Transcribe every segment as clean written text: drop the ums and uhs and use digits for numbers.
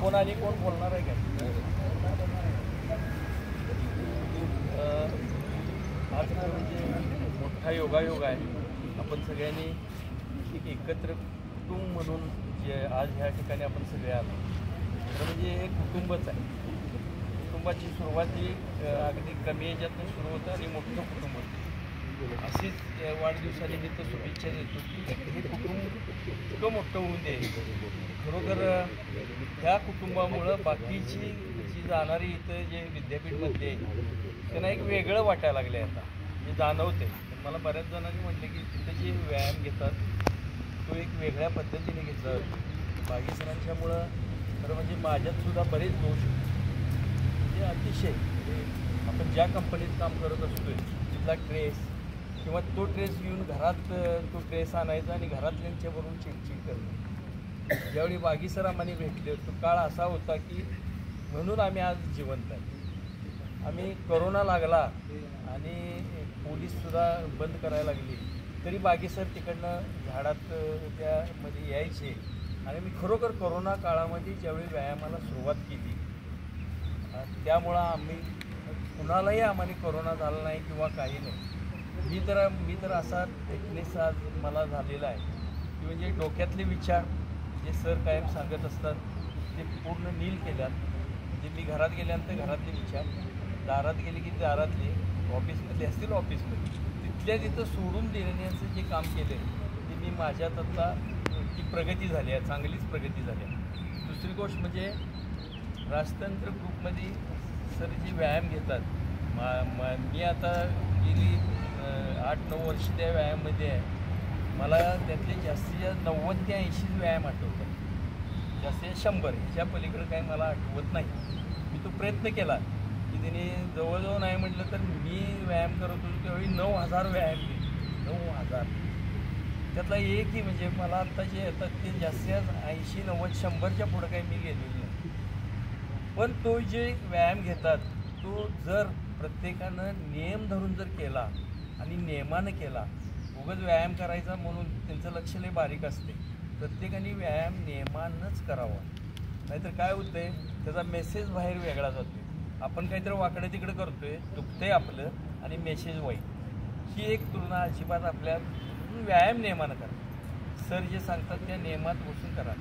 कोण आणि कोण बोलणार आहे काय? आज म्हणजे मोठा योगायोग आहे. आपण सगळ्यांनी एक एकत्र कुटुंब म्हणून जे आज ह्या ठिकाणी आपण सगळे आलो, तर म्हणजे हे कुटुंबच आहे. कुटुंबाची सुरुवात ही अगदी कमी याच्यातून सुरू होतं आणि मोठं कुटुंब होतं. अशीच वाढदिवसानिमित्त शुभेच्छा देतो की हे कुटुंब इतकं मोठं होऊन दे. खरोखर ह्या कुटुंबामुळं बाकीची जी जाणारी इथं जे विद्यापीठमध्ये त्यांना एक वेगळं वाटायला लागलं आहे. आता हे जाणवते. मला बऱ्याच जणांनी म्हटले की तिथं जे व्यायाम घेतात तो एक वेगळ्या पद्धतीने घेतात. बागी सरांच्यामुळं खरं म्हणजे माझ्यातसुद्धा बरेच दोष म्हणजे अतिशय आपण ज्या कंपनीत काम करत असतो तिथला ड्रेस किंवा तो ड्रेस घेऊन घरात तो ड्रेस आणायचा आणि घरातल्यांच्यावरून चिडचिड करणं. ज्यावेळी बागी सर आम्हाला भेटले तो काळ असा होता की म्हणून आम्ही आज जिवंत आहे. आम्ही कोरोना लागला आणि पोलीससुद्धा बंद करायला लागली तरी बागी सर तिकडनं झाडात त्यामध्ये यायचे. आणि मी खरोखर कोरोना काळामध्ये ज्यावेळी व्यायामाला सुरुवात केली त्यामुळं आम्ही कुणालाही आम्हाला कोरोना झाला नाही किंवा काही नाही. मी तर असा फिटनेस आज मला झालेला आहे की म्हणजे डोक्यातले विचार जे सर कायम सांगत असतात ते पूर्ण नील केल्यात. म्हणजे मी घरात गेल्यानंतर घरातले विचार, दारात गेले की दारातले, ऑफिसमध्ये असतील ऑफिसमध्ये, तिथल्या तिथं सोडून देण्याचं जे काम केलं ते मी माझ्यात आता ती प्रगती झाली आहे, चांगलीच प्रगती झाली आहे. दुसरी गोष्ट म्हणजे राजतंत्र ग्रुपमध्ये सर जे व्यायाम घेतात मी आता गेली 8-9 वर्ष त्या व्यायाममध्ये आहे. मला त्यातले जास्तीत जास्त 90 ते 80 व्यायाम आठवतात. जास्तीत 100 ह्याच्या पलीकडे काही मला आठवत नाही. मी तो प्रयत्न केला की त्याने जवळजवळ नाही म्हटलं तर मी व्यायाम करत होतो त्यावेळी 9000 व्यायाम केले. 9000 त्यातला एकही म्हणजे मला आत्ता जे येतात ते जास्तीत 80-90-100च्या पुढं काही मी गेलेलो नाही. पण तो जे व्यायाम घेतात तो जर प्रत्येकानं नियम धरून जर केला आणि नियमानं केला, उगाच व्यायाम करायचा म्हणून त्यांचं लक्ष लय बारीक असते. प्रत्येकाने व्यायाम नियमानंच करावा, नाहीतर काय होतं आहे त्याचा मेसेज बाहेर वेगळा जातो. आपण काहीतरी वाकडं तिकडं करतो आहे, दुखतंय आपलं आणि मेसेज वाईट. ही एक तुलना अजिबात आपल्या व्यायाम नियमानं करा. सर जे सांगतात त्या नियमात बसून करा.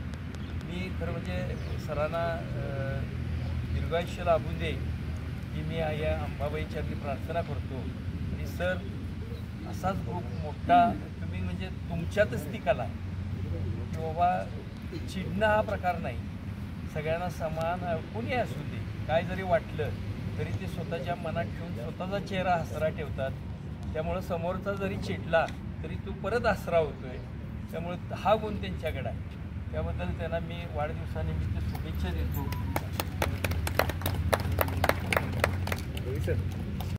मी खरं म्हणजे सरांना दीर्घायुष्य लाभू दे की मी या अंबाबाईच्यातली प्रार्थना करतो. आणि सर असाच ग्रुप मोठा तुम्ही म्हणजे तुमच्यातच ती कला की बाबा चिडणं हा प्रकार नाही. सगळ्यांना समान कोणी असू दे, काय जरी वाटलं तरी ते स्वतःच्या मनात ठेवून स्वतःचा चेहरा हसरा ठेवतात. त्यामुळं समोरचा जरी चिडला तरी तो परत हसरा होतो आहे. त्यामुळे हा गुण त्यांच्याकडे आहे. त्याबद्दल त्यांना मी वाढदिवसानिमित्त शुभेच्छा देतो.